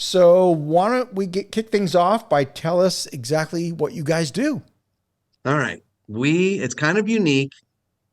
So why don't we kick things off by tell us exactly what you guys do? All right. It's kind of unique.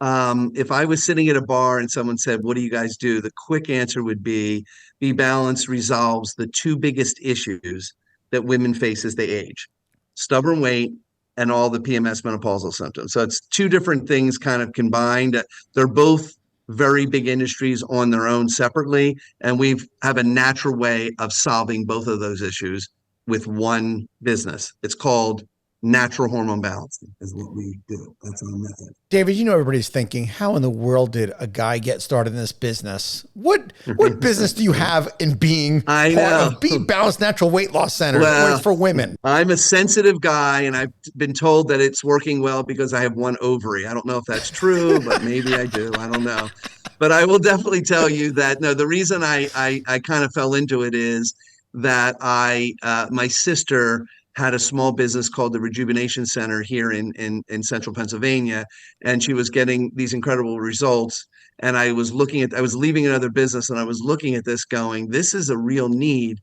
If I was sitting at a bar and someone said, "What do you guys do?" The quick answer would be balanced resolves the two biggest issues that women face as they age: stubborn weight and all the PMS menopausal symptoms. So it's two different things kind of combined. They're both very big industries on their own separately, and we have a natural way of solving both of those issues with one business. It's called natural hormone balancing is what we do. That's our method. David, you know everybody's thinking, how in the world did a guy get started in this business? What business do you have in being I part know. of Be Balanced Natural Weight Loss Center, where it's Well, for women? I'm a sensitive guy, and I've been told that it's working well because I have one ovary. I don't know if that's true, but maybe I do. I don't know. But I will definitely tell you that no, the reason I kind of fell into it is that my sister had a small business called the Rejuvenation Center here in central Pennsylvania, and she was getting these incredible results. And I was leaving another business, and I was looking at this going, this is a real need.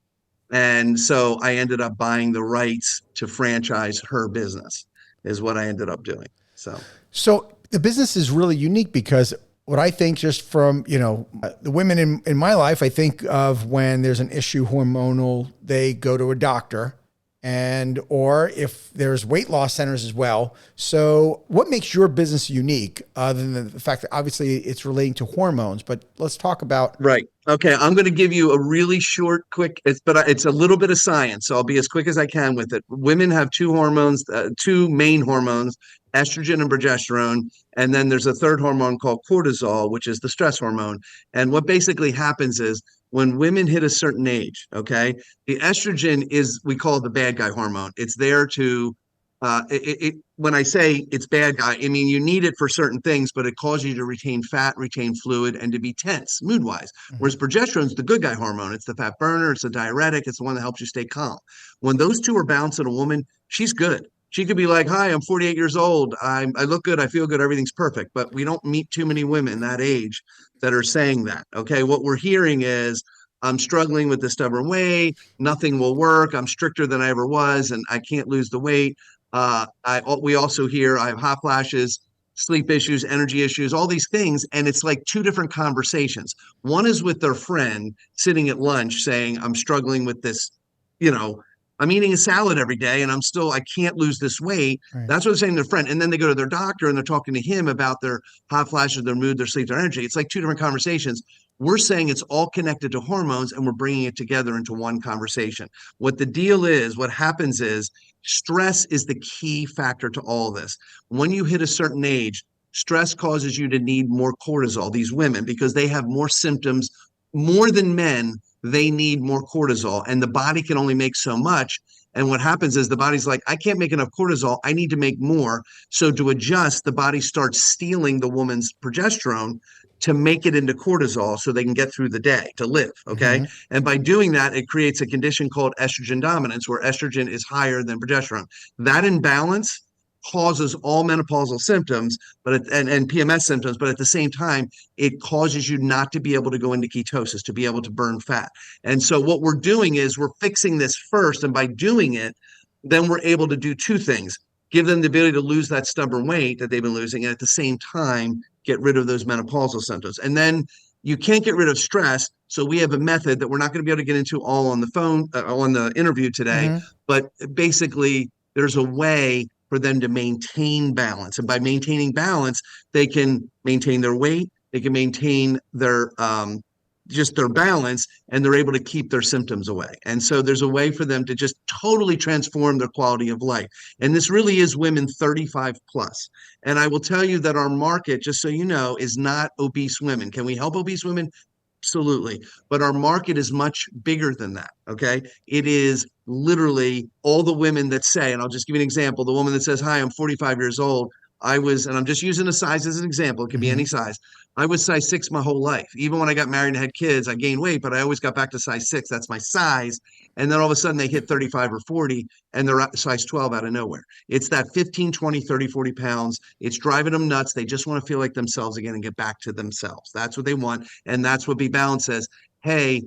And so I ended up buying the rights to franchise her business, is what I ended up doing. So, So the business is really unique because what I think just from, the women in my life, I think of when there's an issue hormonal, they go to a doctor and, or if there's weight loss centers as well. So what makes your business unique other than the fact that obviously it's relating to hormones, but let's talk about. right. Okay. I'm going to give you a really short, quick, but it's a little bit of science. So I'll be as quick as I can with it. Women have two main hormones, estrogen and progesterone. And then there's a third hormone called cortisol, which is the stress hormone. And what basically happens is when women hit a certain age, okay, the estrogen is, we call it the bad guy hormone. It's there to, when I say it's bad guy, I mean, you need it for certain things, but it causes you to retain fat, retain fluid, and to be tense mood wise. Mhm. Whereas progesterone is the good guy hormone. It's the fat burner. It's a diuretic. It's the one that helps you stay calm. When those two are balanced in a woman, she's good. She could be like, "Hi, I'm 48 years old. I look good. I feel good. Everything's perfect." But we don't meet too many women that age that are saying that. Okay. What we're hearing is, "I'm struggling with the stubborn weight. Nothing will work. I'm stricter than I ever was, and I can't lose the weight." We also hear I have hot flashes, sleep issues, energy issues, all these things. And it's like two different conversations. One is with their friend sitting at lunch saying, "I'm struggling with this, you know, I'm eating a salad every day and I can't lose this weight." Right. That's what they're saying to their friend. And then they go to their doctor and they're talking to him about their hot flashes, their mood, their sleep, their energy. It's like two different conversations. We're saying it's all connected to hormones and we're bringing it together into one conversation. What the deal is, what happens is stress is the key factor to all this. When you hit a certain age, stress causes you to need more cortisol, these women, because they have more symptoms, more than men. They need more cortisol, and the body can only make so much. And what happens is the body's like, "I can't make enough cortisol. I need to make more." So to adjust, the body starts stealing the woman's progesterone to make it into cortisol so they can get through the day to live. Okay. Mm-hmm. And by doing that, it creates a condition called estrogen dominance, where estrogen is higher than progesterone. That imbalance causes all menopausal symptoms, and PMS symptoms, but at the same time, it causes you not to be able to go into ketosis, to be able to burn fat. And so what we're doing is we're fixing this first, and by doing it, then we're able to do two things: give them the ability to lose that stubborn weight that they've been losing, and at the same time, get rid of those menopausal symptoms. And then you can't get rid of stress. So we have a method that we're not going to be able to get into all on the phone, on the interview today, Mm-hmm. but basically, there's a way for them to maintain balance. And by maintaining balance, they can maintain their weight, they can maintain their just their balance, and they're able to keep their symptoms away. And so there's a way for them to just totally transform their quality of life. And this really is women 35 plus. And I will tell you that our market, just so you know, is not obese women. Can we help obese women? Absolutely. But our market is much bigger than that. Okay. It is literally all the women that say, and I'll just give you an example: the woman that says, "Hi, I'm 45 years old. And I'm just using a size as an example. It could be Mm-hmm. any size. I was size six my whole life. Even when I got married and had kids, I gained weight, but I always got back to size six. That's my size." And then all of a sudden they hit 35 or 40 and they're at size 12 out of nowhere. It's that 15, 20, 30, 40 pounds. It's driving them nuts. They just want to feel like themselves again and get back to themselves. That's what they want. And that's what BeBalanced says. Hey,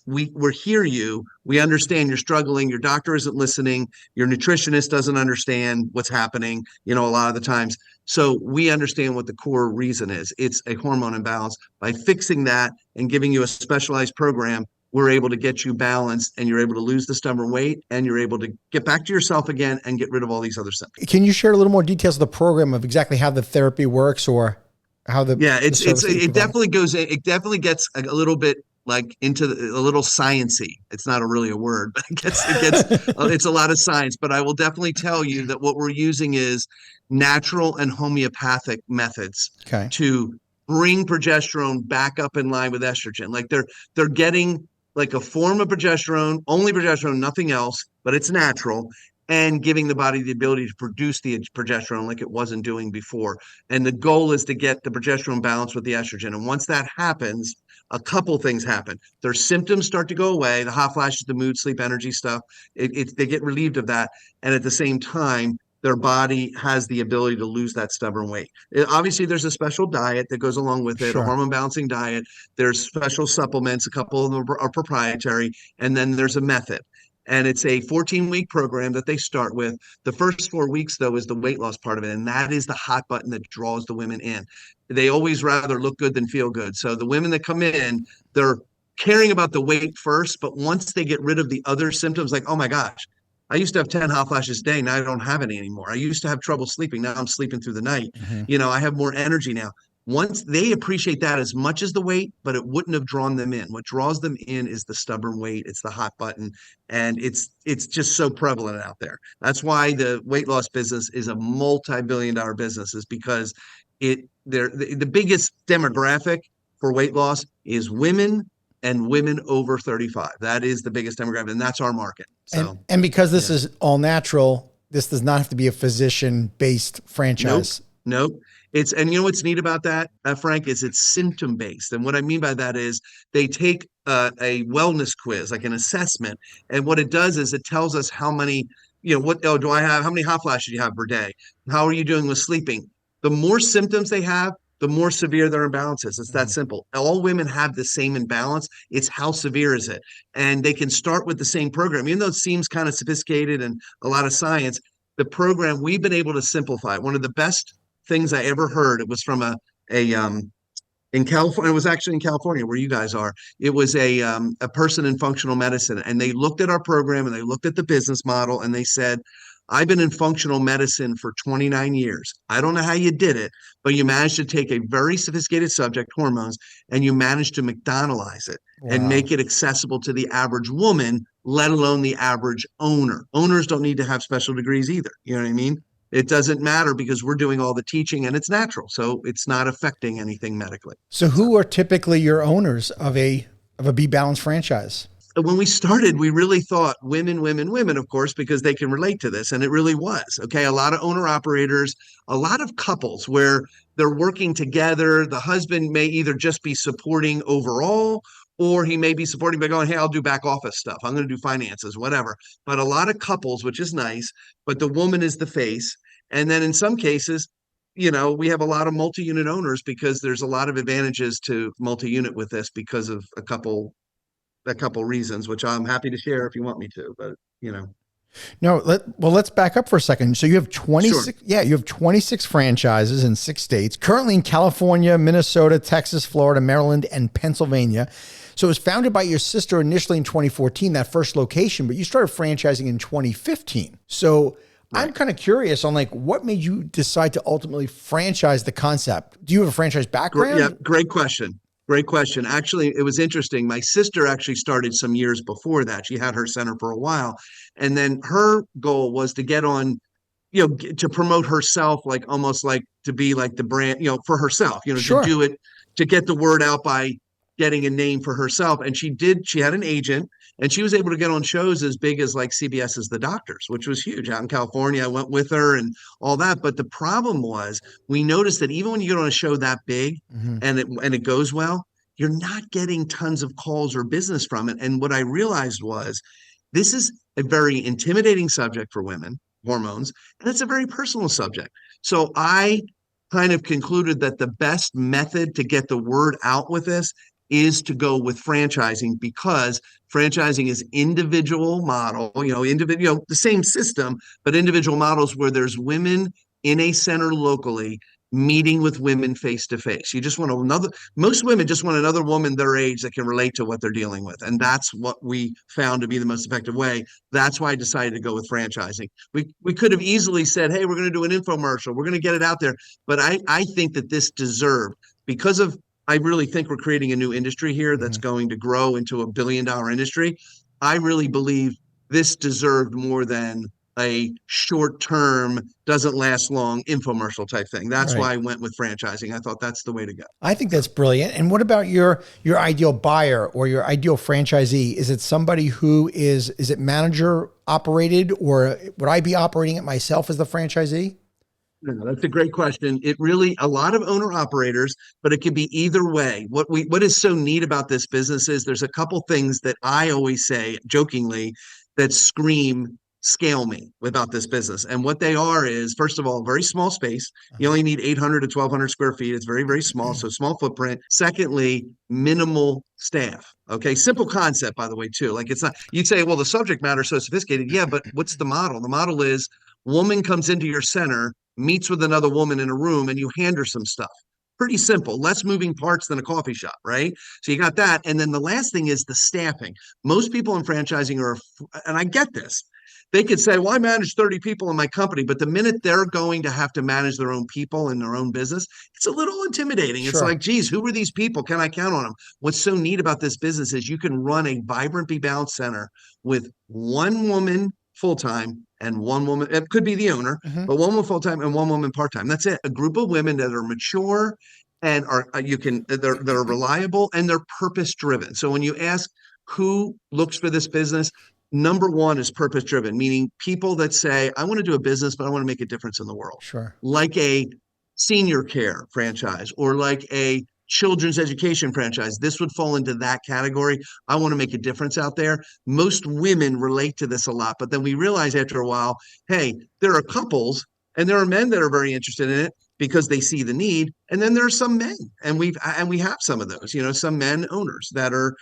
we hear you. We understand you're struggling. Your doctor isn't listening. Your nutritionist doesn't understand what's happening, a lot of the times. So we understand what the core reason is. It's a hormone imbalance. By fixing that and giving you a specialized program, we're able to get you balanced, and you're able to lose the stubborn weight, and you're able to get back to yourself again and get rid of all these other symptoms. Can you share a little more details of the program of exactly how the therapy works or how Yeah, the service that you it provide? definitely goes in, it definitely gets a little bit like into a little sciency. It's not really a word, but it's a lot of science. But I will definitely tell you that what we're using is natural and homeopathic methods Okay. to bring progesterone back up in line with estrogen. Like they're getting like a form of progesterone, only progesterone, nothing else, but it's natural, and giving the body the ability to produce the progesterone like it wasn't doing before. And the goal is to get the progesterone balanced with the estrogen. And once that happens, a couple things happen. Their symptoms start to go away, the hot flashes, the mood, sleep, energy stuff. They get relieved of that. And at the same time, their body has the ability to lose that stubborn weight. Obviously, there's a special diet that goes along with it, a Sure. hormone balancing diet. There's special supplements, a couple of them are proprietary, and then there's a method. And it's a 14-week program that they start with. The first 4 weeks, though, is the weight loss part of it. And that is the hot button that draws the women in. They always rather look good than feel good. So the women that come in, they're caring about the weight first. But once they get rid of the other symptoms, like, oh my gosh, I used to have 10 hot flashes a day. Now I don't have any anymore. I used to have trouble sleeping. Now I'm sleeping through the night. Mhm. I have more energy now. Once they appreciate that as much as the weight, but it wouldn't have drawn them in. What draws them in is the stubborn weight. It's the hot button, and it's just so prevalent out there. That's why the weight loss business is a multi-billion-dollar business, is because the biggest demographic for weight loss is women and women over 35. That is the biggest demographic, and that's our market. So And because this yeah. is all natural, this does not have to be a physician-based Nope. franchise. Nope. And you know what's neat about that, Frank, is it's symptom based. And what I mean by that is they take a wellness quiz, like an assessment. And what it does is it tells us how many, how many hot flashes you have per day? How are you doing with sleeping? The more symptoms they have, the more severe their imbalance is. It's that Mhm. simple. All women have the same imbalance. It's how severe is it? And they can start with the same program, even though it seems kind of sophisticated and a lot of science. The program, we've been able to simplify. One of the best things I ever heard. It was from a in California. It was actually in California where you guys are. It was a person in functional medicine, and they looked at our program and they looked at the business model, and they said, "I've been in functional medicine for 29 years. I don't know how you did it, but you managed to take a very sophisticated subject, hormones, and you managed to McDonaldize it and Wow. make it accessible to the average woman, let alone the average owner. Owners don't need to have special degrees either. You know what I mean? It doesn't matter because we're doing all the teaching and it's natural. So it's not affecting anything medically. So So who are typically your owners of a Be Balanced franchise? when we started, we really thought women, women, women, of course, because they can relate to this. And it really was. Okay. A lot of owner operators, a lot of couples where they're working together. The husband may either just be supporting overall, or he may be supporting by going, hey, I'll do back office stuff. I'm going to do finances, whatever. But a lot of couples, which is nice, but the woman is the face. And then in some cases, we have a lot of multi-unit owners because there's a lot of advantages to multi-unit with this because of a couple reasons, which I'm happy to share if you want me to, but. No, let's back up for a second. So you have Sure. 26, yeah, you have 26 franchises in 6 states, currently in California, Minnesota, Texas, Florida, Maryland, and Pennsylvania. So it was founded by your sister initially in 2014, that first location, but you started franchising in 2015. So I'm Right. kind of curious on like what made you decide to ultimately franchise the concept? Do you have a franchise Yeah, background? great question. Great question. Actually, it was interesting. My sister actually started some years before that. She had her center for a while. And then her goal was to get on, to promote herself, like almost like to be like the brand, for herself, to Sure. do it, to get the word out by getting a name for herself. And she had an agent, and she was able to get on shows as big as like CBS's The Doctors, which was huge out in California. I went with her and all that. But the problem was we noticed that even when you get on a show that big Mhm. and it goes well, you're not getting tons of calls or business from it. And what I realized was this is a very intimidating subject for women, hormones, and it's a very personal subject. So I kind of concluded that the best method to get the word out with this is to go with franchising, because franchising is individual model, the same system, but individual models where there's women in a center locally meeting with women face to face. Most women just want another woman their age that can relate to what they're dealing with. And that's what we found to be the most effective way. That's why I decided to go with franchising. We could have easily said, hey, we're going to do an infomercial. We're going to get it out there. But I think that this deserved, I really think we're creating a new industry here that's going to grow into a $1 billion industry. I really believe this deserved more than a short-term, doesn't last long infomercial type thing. That's why I went with franchising. I thought that's the way to go. I think that's brilliant. And what about your ideal buyer or your ideal franchisee? Is it somebody who is it manager operated, or would I be operating it myself as the franchisee? No, that's a great question. A lot of owner operators, but it could be either way. What is so neat about this business is there's a couple things that I always say jokingly that scream scale me about this business. And what they are is, first of all, very small space. You only need 800 to 1,200 square feet. It's very, very small. So small footprint. Secondly, minimal staff. Okay. Simple concept, by the way, too. Like, it's not, you'd say, well, the subject matter is so sophisticated. Yeah, but what's the model? The model is woman comes into your center, meets with another woman in a room, and you hand her some stuff. Pretty simple, less moving parts than a coffee shop, right? So you got that. And then the last thing is the staffing. Most people in franchising and I get this, they could say, well, I manage 30 people in my company, but the minute they're going to have to manage their own people in their own business, it's a little intimidating. Sure. It's like, geez, who are these people? Can I count on them? What's so neat about this business is you can run a vibrant, BeBalanced center with one woman full-time and one woman, it could be the owner, but one woman full-time and one woman part-time. That's it. A group of women that are mature and they're reliable and they're purpose-driven. So when you ask who looks for this business, number one is purpose-driven, meaning people that say, I want to do a business, but I want to make a difference in the world. Sure. Like a senior care franchise or like a children's education franchise. This would fall into that category. I want to make a difference out there. Most women relate to this a lot, but then we realize after a while, hey, there are couples and there are men that are very interested in it because they see the need. And then there are some men, and we have some of those, some men owners that are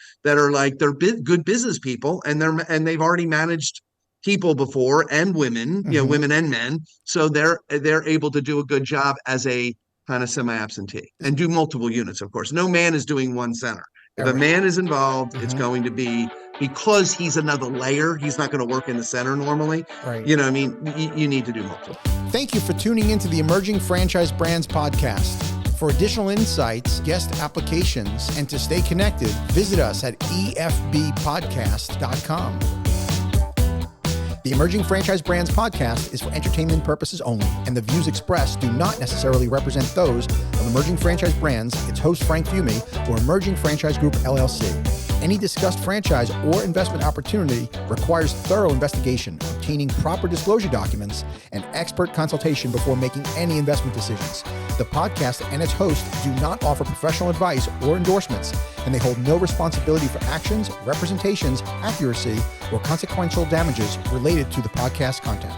like, they're good business people, and they've already managed people before, and women, women and men. So they're able to do a good job as a kind of semi-absentee and do multiple units. Of course, no man is doing one center. If a man is involved, it's going to be because he's another layer. He's not going to work in the center normally. Right. You need to do multiple. Thank you for tuning into the Emerging Franchise Brands podcast. For additional insights, guest applications, and to stay connected, visit us at efbpodcast.com. The Emerging Franchise Brands podcast is for entertainment purposes only, and the views expressed do not necessarily represent those of Emerging Franchise Brands, its host Frank Fumey, or Emerging Franchise Group, LLC. Any discussed franchise or investment opportunity requires thorough investigation, obtaining proper disclosure documents, and expert consultation before making any investment decisions. The podcast and its host do not offer professional advice or endorsements, and they hold no responsibility for actions, representations, accuracy, or consequential damages related to the podcast content.